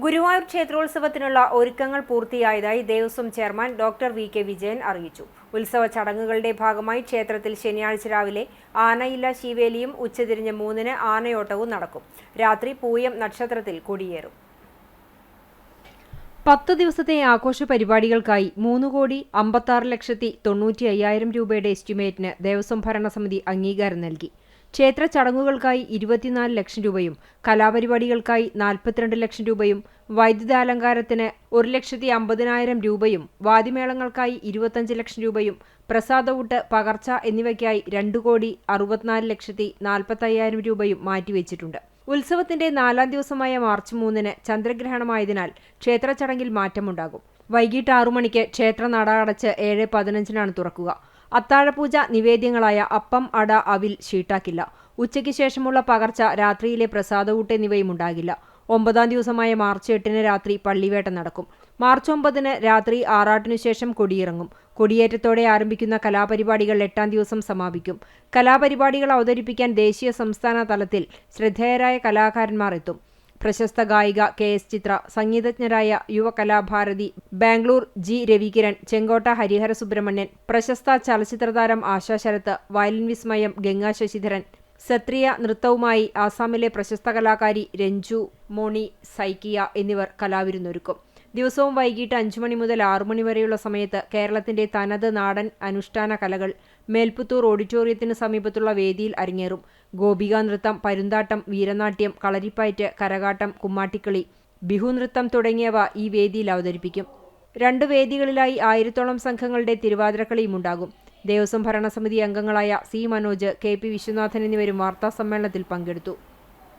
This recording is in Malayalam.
ഗുരുവായൂർ ക്ഷേത്രോത്സവത്തിനുള്ള ഒരുക്കങ്ങൾ പൂർത്തിയായതായി Devaswom chairman doctor V K Vijayan അറിയിച്ചു. ഉത്സവ ചടങ്ങുകളുടെ ഭാഗമായി ക്ഷേത്രത്തിൽ ശനിയാഴ്ച രാവിലെ ആനയില്ല ശീവേലിയും ഉച്ചതിരിഞ്ഞ് 3-ന് ആനയോട്ടവും നടക്കും. രാത്രി പൂയം നക്ഷത്രത്തിൽ കൊടിയേറും. 10 ദിവസത്തെ ആഘോഷ പരിപാടികൾക്കായി 3,56,90,500 രൂപയുടെ എസ്റ്റിമേറ്റിന് ദേവസ്വം ഭരണസമിതി അംഗീകാരം നൽകി. ക്ഷേത്ര ചടങ്ങുകൾക്കായി 24 ലക്ഷം രൂപയും കലാപരിപാടികൾക്കായി 42 ലക്ഷം രൂപയും വൈദ്യുതാലങ്കാരത്തിന് 1,50,000 രൂപയും വാദ്യമേളങ്ങൾക്കായി 25 ലക്ഷം രൂപയും പ്രസാദഊട്ട് പകർച്ച എന്നിവയ്ക്കായി 2,64,45,000 രൂപയും മാറ്റിവെച്ചിട്ടുണ്ട്. ഉത്സവത്തിന്റെ 4ാം ദിവസമായ മാർച്ച് 3-ന് ചന്ദ്രഗ്രഹണമായതിനാൽ ക്ഷേത്ര ചടങ്ങിൽ മാറ്റമുണ്ടാകും. വൈകിട്ട് 6 മണിക്ക് ക്ഷേത്ര നട അടച്ച് 7:15-നാണ് തുറക്കുക. അത്താഴപൂജ നിവേദ്യങ്ങളായ അപ്പം, അട, അവിൽ ഷീട്ടാക്കില്ല. ഉച്ചയ്ക്ക് ശേഷമുള്ള പകർച്ച, രാത്രിയിലെ പ്രസാദഊട്ട് എന്നിവയും ഉണ്ടാകില്ല. 9ാം ദിവസമായ മാർച്ച് 8-ന് രാത്രി പള്ളിവേട്ട നടക്കും. മാർച്ച് 9-ന് രാത്രി ആറാട്ടിനുശേഷം കൊടിയിറങ്ങും. കൊടിയേറ്റത്തോടെ ആരംഭിക്കുന്ന കലാപരിപാടികൾ 8ാം ദിവസം സമാപിക്കും. കലാപരിപാടികൾ അവതരിപ്പിക്കാൻ ദേശീയ സംസ്ഥാന തലത്തിൽ ശ്രദ്ധേയരായ കലാകാരന്മാർ എത്തും. പ്രശസ്ത ഗായിക KS ചിത്ര, സംഗീതജ്ഞരായ യുവകലാഭാരതി, ബാംഗ്ലൂർ G രവികിരൺ, ചെങ്കോട്ട ഹരിഹര സുബ്രഹ്മണ്യൻ, പ്രശസ്ത ചലച്ചിത്രതാരം ആശാ ശരത്ത്, വയലിൻ വിസ്മയം ഗംഗാ ശശിധരൻ, സത്രിയ നൃത്തവുമായി ആസാമിലെ പ്രശസ്ത കലാകാരി രഞ്ജു, മോണി, സൈക്കിയ എന്നിവർ കലാവിരുന്നൊരുക്കും. ദിവസവും വൈകിട്ട് 5 മണി മുതൽ 6 മണി വരെയുള്ള സമയത്ത് കേരളത്തിന്റെ തനത് നാടൻ അനുഷ്ഠാന കലകൾ മേൽപ്പുത്തൂർ ഓഡിറ്റോറിയത്തിന് സമീപത്തുള്ള വേദിയിൽ അരങ്ങേറും. ഗോപികാ നൃത്തം, പരുന്താട്ടം, വീരനാട്യം, കളരിപ്പയറ്റ്, കരകാട്ടം, കുമ്മാട്ടിക്കളി, ബിഹു നൃത്തം തുടങ്ങിയവ ഈ വേദിയിൽ അവതരിപ്പിക്കും. 2 വേദികളിലായി 1000-ഓളം സംഘങ്ങളുടെ തിരുവാതിരക്കളിയും ഉണ്ടാകും. ദേവസ്വം ഭരണസമിതി അംഗങ്ങളായ C മനോജ്, KP വിശ്വനാഥൻ എന്നിവരും വാർത്താസമ്മേളനത്തിൽ പങ്കെടുത്തു.